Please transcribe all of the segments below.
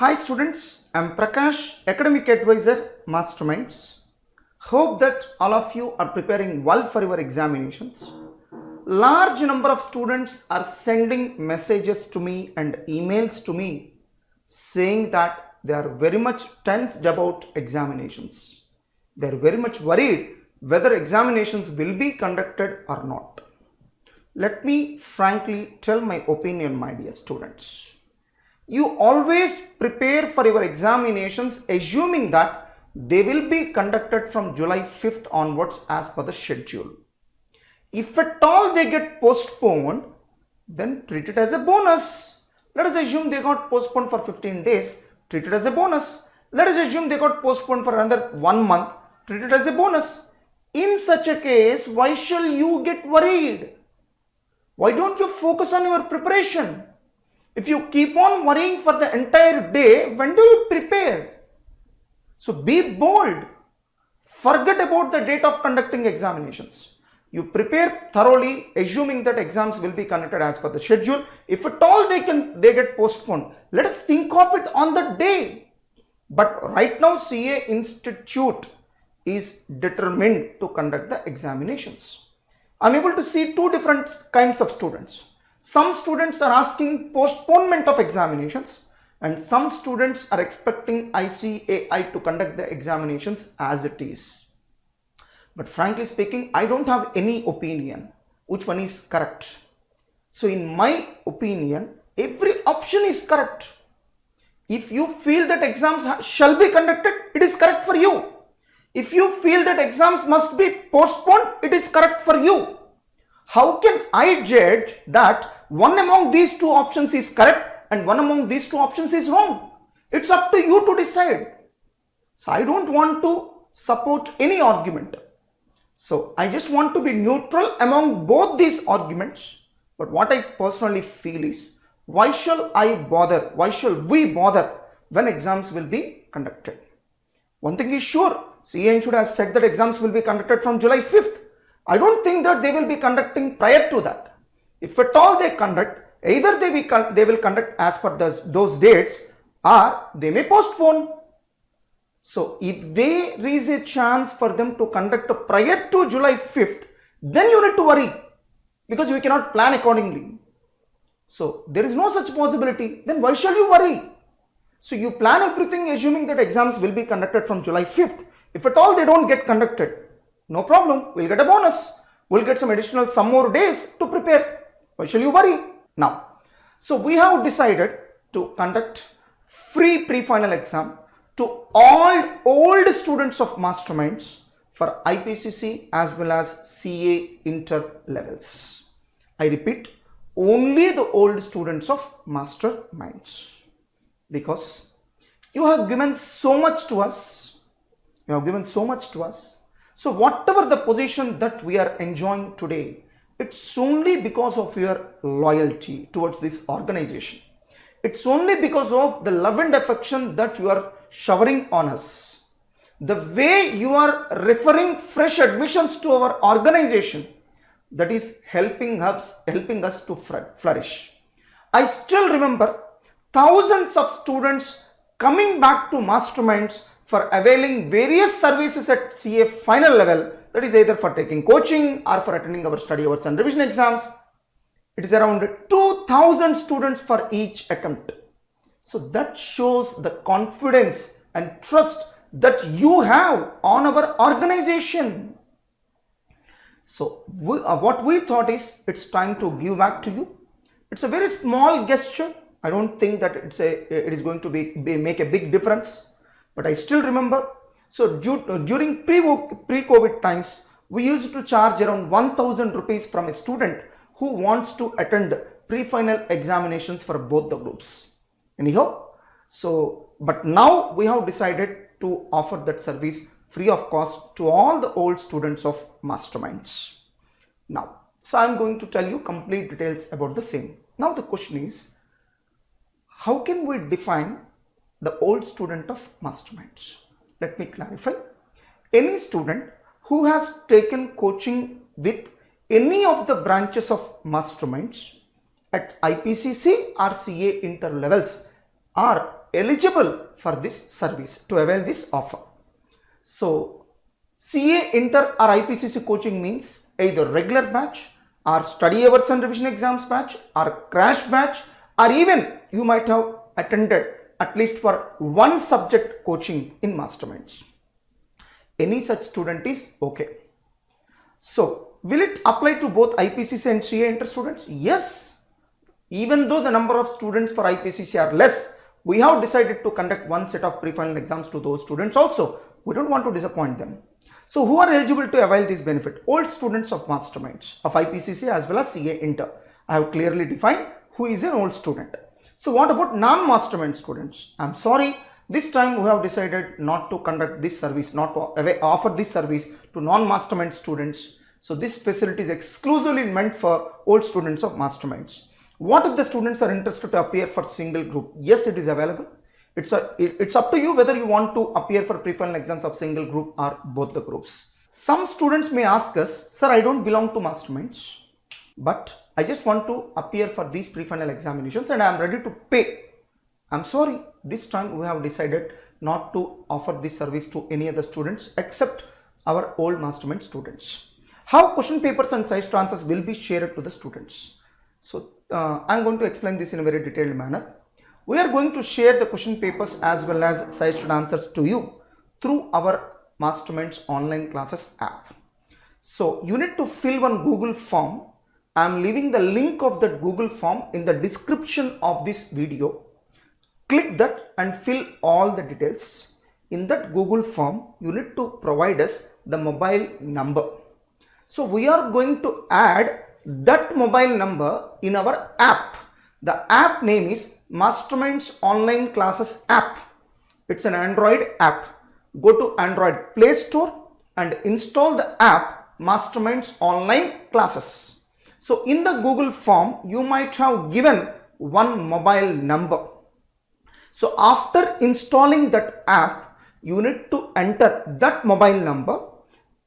Hi students, I am Prakash, Academic Advisor, Masterminds. Hope that all of you are preparing well for your examinations. Large number of students are sending messages to me and emails to me saying that they are very much tensed about examinations. They are very much worried whether examinations will be conducted or not. Let me frankly tell my opinion, my dear students. You always prepare for your examinations assuming that they will be conducted from July 5th onwards as per the schedule. If at all they get postponed, then treat it as a bonus. Let us assume they got postponed for 15 days, treat it as a bonus. Let us assume they got postponed for another 1 month, treat it as a bonus. In such a case, why shall you get worried? Why don't you focus on your preparation? If you keep on worrying for the entire day, when do you prepare? So be bold. Forget about the date of conducting examinations. You prepare thoroughly, assuming that exams will be conducted as per the schedule. If at all they get postponed, let us think of it on the day. But right now CA Institute is determined to conduct the examinations. I am able to see two different kinds of students. Some students are asking postponement of examinations and some students are expecting ICAI to conduct the examinations as it is. But frankly speaking, I don't have any opinion which one is correct. So in my opinion, every option is correct. If you feel that exams shall be conducted, it is correct for you. If you feel that exams must be postponed, it is correct for you. How can I judge that one among these two options is correct and one among these two options is wrong? It's up to you to decide. So I don't want to support any argument. So I just want to be neutral among both these arguments. But what I personally feel is, why shall I bother? Why shall we bother when exams will be conducted? One thing is sure, CA Inter has said that exams will be conducted from July 5th. I don't think that they will be conducting prior to that. If at all they conduct, either they will conduct as per those dates or they may postpone. So if there is a chance for them to conduct prior to July 5th, then you need to worry because you cannot plan accordingly. So there is no such possibility, then why shall you worry? So you plan everything assuming that exams will be conducted from July 5th. If at all they don't get conducted, no problem, we'll get a bonus. We'll get some more days to prepare. Why shall you worry? Now, so we have decided to conduct free pre-final exam to all old students of Masterminds for IPCC as well as CA Inter levels. I repeat, only the old students of Masterminds, because you have given so much to us. So whatever the position that we are enjoying today, it's only because of your loyalty towards this organization. It's only because of the love and affection that you are showering on us. The way you are referring fresh admissions to our organization, that is helping us to flourish. I still remember thousands of students coming back to Masterminds for availing various services at CA final level, that is either for taking coaching or for attending our study hours and revision exams. It is around 2,000 students for each attempt. So that shows the confidence and trust that you have on our organization. So what we thought is, it's time to give back to you. It's a very small gesture. I don't think that it is going to make a big difference. But I still remember, so during pre-COVID times, we used to charge around 1,000 rupees from a student who wants to attend pre-final examinations for both the groups. Anyhow, but now we have decided to offer that service free of cost to all the old students of Masterminds. Now, so I am going to tell you complete details about the same. Now the question is, how can we define the old student of Masterminds? Let me clarify. Any student who has taken coaching with any of the branches of Masterminds at IPCC or CA Inter levels, or eligible for this service to avail this offer. So CA Inter or IPCC coaching means either regular batch or study hours and revision exams batch or crash batch, or even you might have attended at least for one subject coaching in Masterminds. Any such student is okay. So will it apply to both IPCC and CA Inter students? Yes. Even though the number of students for IPCC are less, we have decided to conduct one set of pre-final exams to those students also. We don't want to disappoint them. So who are eligible to avail this benefit? Old students of Masterminds, of IPCC as well as CA Inter. I have clearly defined who is an old student. So what about non-Mastermind students? I'm sorry, this time we have decided not to conduct this service, not to offer this service to non-Mastermind students. So this facility is exclusively meant for old students of Masterminds. What if the students are interested to appear for single group? Yes, it is available. It's up to you whether you want to appear for pre-final exams of single group or both the groups. Some students may ask us, sir, I don't belong to Masterminds, but I just want to appear for these pre-final examinations and I am ready to pay. I'm sorry, this time we have decided not to offer this service to any other students except our old Mastermind students. How question papers and sized answers will be shared to the students? So I'm going to explain this in a very detailed manner. We are going to share the question papers as well as sized answers to you through our Masterminds online classes app. So you need to fill one Google form. I am leaving the link of that Google form in the description of this video. Click that and fill all the details. In that Google form, you need to provide us the mobile number. So we are going to add that mobile number in our app. The app name is Masterminds Online Classes app. It's an Android app. Go to Android Play Store and install the app Masterminds Online Classes. So in the Google form, you might have given one mobile number. So after installing that app, you need to enter that mobile number.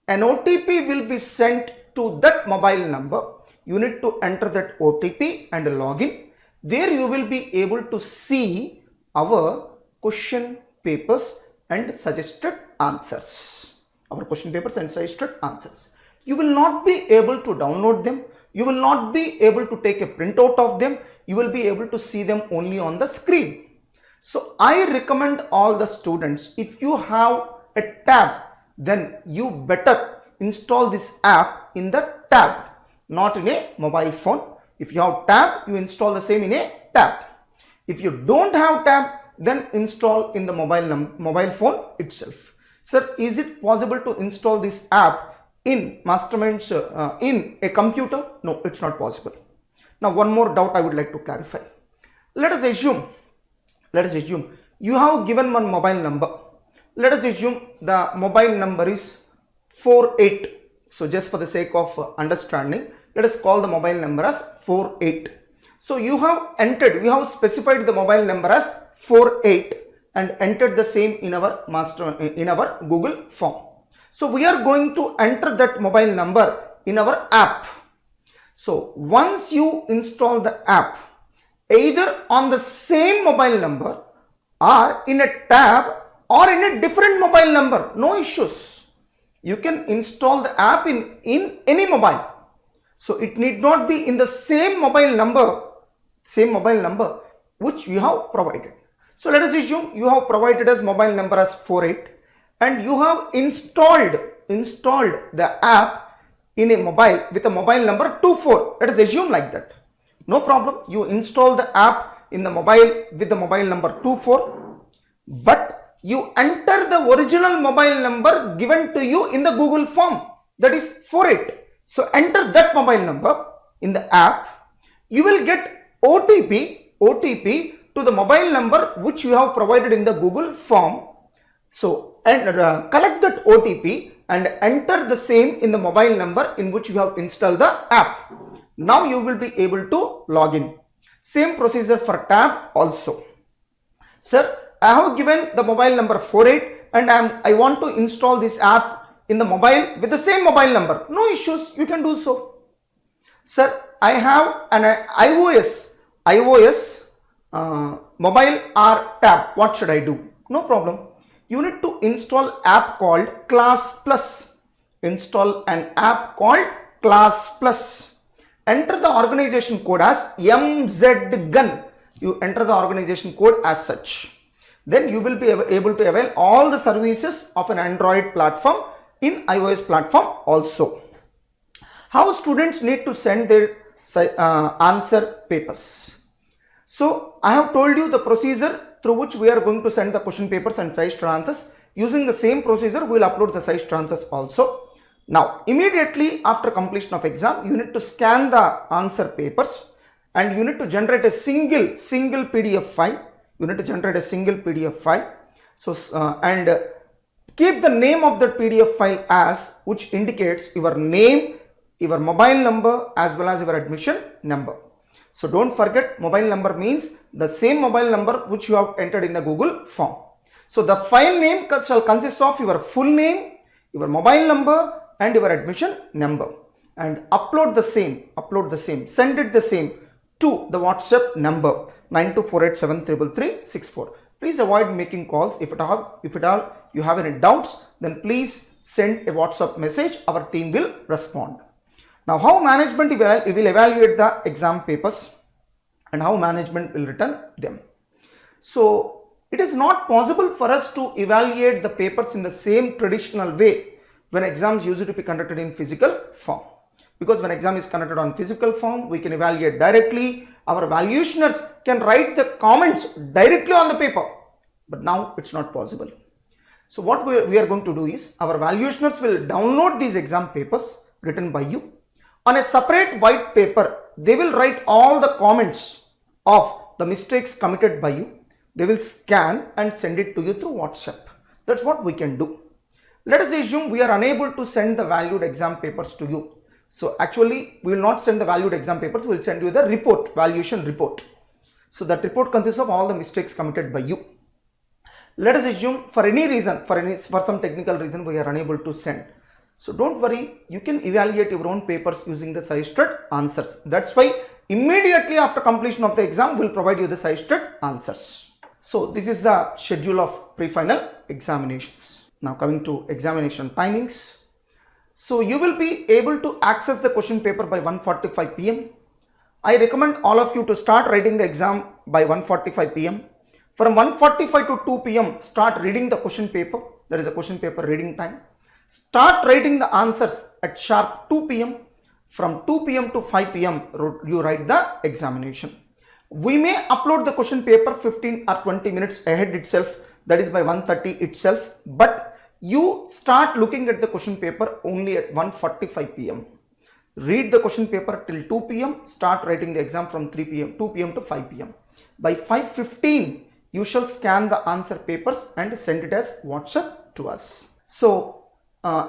An OTP will be sent to that mobile number. You need to enter that OTP and log in. There you will be able to see our question papers and suggested answers. Our question papers and suggested answers. You will not be able to download them. You will not be able to take a printout of them. You will be able to see them only on the screen. So I recommend all the students, if you have a tab, then you better install this app in the tab, not in a mobile phone. If you have tab, you install the same in a tab. If you don't have tab, then install in the mobile phone itself. Sir, is it possible to install this app in Masterminds in a computer? No, it's not possible. Now one more doubt I would like to clarify. Let us assume you have given one mobile number. Let us assume the mobile number is 48. So just for the sake of understanding, let us call the mobile number as 48. So you have specified the mobile number as 48 and entered the same in our Google form. So we are going to enter that mobile number in our app. So once you install the app, either on the same mobile number or in a tab or in a different mobile number, no issues. You can install the app in any mobile. So it need not be in the same mobile number which you have provided. So let us assume you have provided as mobile number as 48 and you have installed the app in a mobile with a mobile number 24. Let us assume like that. No problem. You install the app in the mobile with the mobile number 24, but you enter the original mobile number given to you in the Google form, that is 48. So enter that mobile number in the app. You will get OTP to the mobile number which you have provided in the Google form. So collect that OTP and enter the same in the mobile number in which you have installed the app. Now you will be able to log in. Same procedure for tab also. Sir, I have given the mobile number 48 and I want to install this app in the mobile with the same mobile number. No issues, you can do so. Sir, I have an iOS mobile or tab, what should I do? No problem. You need to install app called Class Plus. Install an app called Class Plus. Enter the organization code as MZGUN. You enter the organization code as such. Then you will be able to avail all the services of an Android platform in iOS platform also. How students need to send their answer papers? So I have told you the procedure through which we are going to send the question papers and sized answers. Using the same procedure, we will upload the sized answers also. Now, immediately after completion of exam, you need to scan the answer papers and you need to generate a single PDF file. You need to generate a single PDF file. So, and keep the name of that PDF file as which indicates your name, your mobile number as well as your admission number. So don't forget, mobile number means the same mobile number which you have entered in the Google form. So the file name shall consist of your full name, your mobile number and your admission number, and upload the same, send it the same to the WhatsApp number 9248733364. Please avoid making calls. If at all you have any doubts, then please send a WhatsApp message. Our team will respond. Now, how management will evaluate the exam papers and how management will return them. So, it is not possible for us to evaluate the papers in the same traditional way when exams used to be conducted in physical form. Because when exam is conducted on physical form, we can evaluate directly. Our valuationers can write the comments directly on the paper. But now it's not possible. So, what we are going to do is, our valuationers will download these exam papers written by you. On a separate white paper, they will write all the comments of the mistakes committed by you. They will scan and send it to you through WhatsApp. That's what we can do. Let us assume we are unable to send the valued exam papers to you. So actually, we will not send the valued exam papers, we will send you the report, valuation report. So that report consists of all the mistakes committed by you. Let us assume for any reason, for some technical reason, we are unable to send. So don't worry, you can evaluate your own papers using the sized answers. That's why immediately after completion of the exam, we'll provide you the sized answers. So this is the schedule of pre-final examinations. Now coming to examination timings. So you will be able to access the question paper by 1:45 p.m. I recommend all of you to start writing the exam by 1:45 p.m. From 1:45 to 2 p.m. start reading the question paper. That is a question paper reading time. Start writing the answers at sharp 2 p.m. From 2 p.m. to 5 p.m. you write the examination. We may upload the question paper 15 or 20 minutes ahead itself, that is by 1:30 itself, but you start looking at the question paper only at 1:45 p.m. Read the question paper till 2 p.m. Start writing the exam from 2 p.m. to 5 p.m. By 5:15 you shall scan the answer papers and send it as WhatsApp to us. So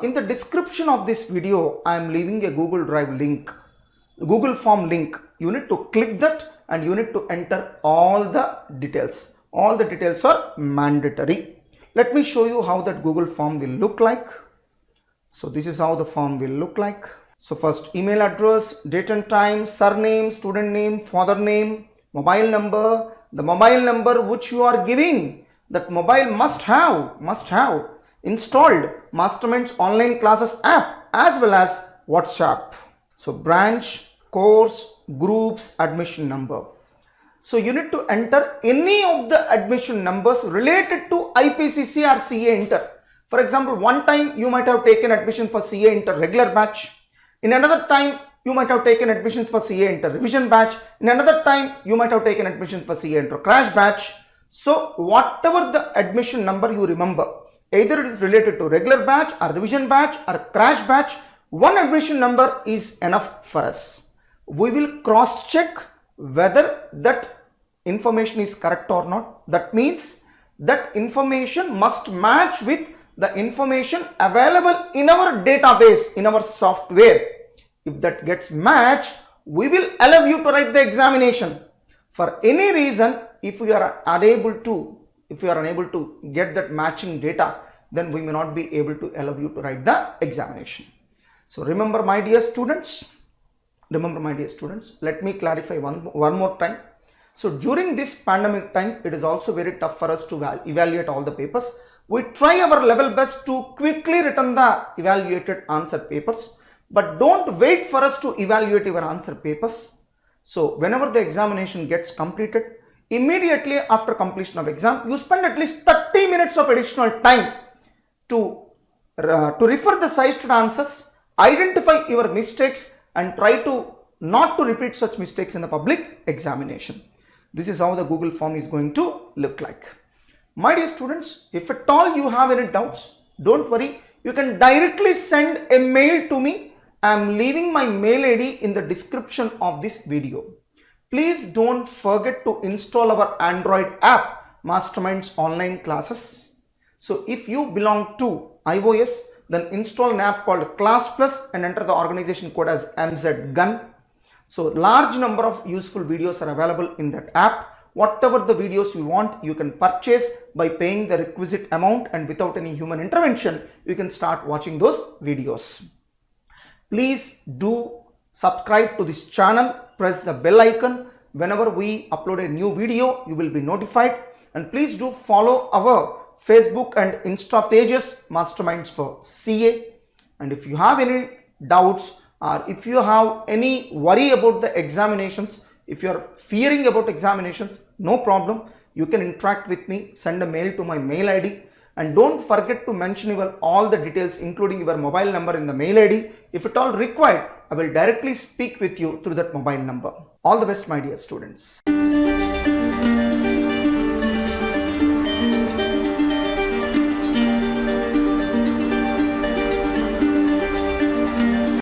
in the description of this video, I am leaving a Google Drive link, Google form link. You need to click that and you need to enter all the details. All the details are mandatory. Let me show you how that Google form will look like. So this is how the form will look like. So first, email address, date and time, surname, student name, father name, mobile number, the mobile number which you are giving, that mobile must have installed Masterminds online classes app as well as WhatsApp. So branch, course, groups, admission number. So you need to enter any of the admission numbers related to IPCC or CA Inter. For example, one time you might have taken admission for CA Inter regular batch. In another time you might have taken admissions for CA Inter revision batch. In another time you might have taken admissions for CA Inter crash batch. So whatever the admission number you remember, either it is related to regular batch or revision batch or crash batch, one admission number is enough for us. We will cross check whether that information is correct or not. That means that information must match with the information available in our database, in our software. If that gets matched, we will allow you to write the examination. For any reason, if you are unable to get that matching data, then we may not be able to allow you to write the examination. So remember, my dear students, let me clarify one more time. So during this pandemic time, it is also very tough for us to evaluate all the papers. We try our level best to quickly return the evaluated answer papers, but don't wait for us to evaluate your answer papers. So whenever the examination gets completed, immediately after completion of exam, you spend at least 30 minutes of additional time to refer the sized answers, identify your mistakes, and try to not to repeat such mistakes in the public examination. This is how the Google form is going to look like. My dear students, if at all you have any doubts, don't worry. You can directly send a mail to me. I am leaving my mail ID in the description of this video. Please don't forget to install our Android app, Masterminds Online Classes. So if you belong to iOS, then install an app called Class Plus and enter the organization code as MZGUN. So large number of useful videos are available in that app. Whatever the videos you want, you can purchase by paying the requisite amount, and without any human intervention, you can start watching those videos. Please do subscribe to this channel, press the bell icon. Whenever we upload a new video, you will be notified. And please do follow our Facebook and Insta pages, Masterminds for CA. And if you have any doubts or if you have any worry about the examinations, if you are fearing about examinations, no problem. You can interact with me, send a mail to my mail ID, and don't forget to mention all the details including your mobile number in the mail ID. If at all required, I will directly speak with you through that mobile number. All the best, my dear students.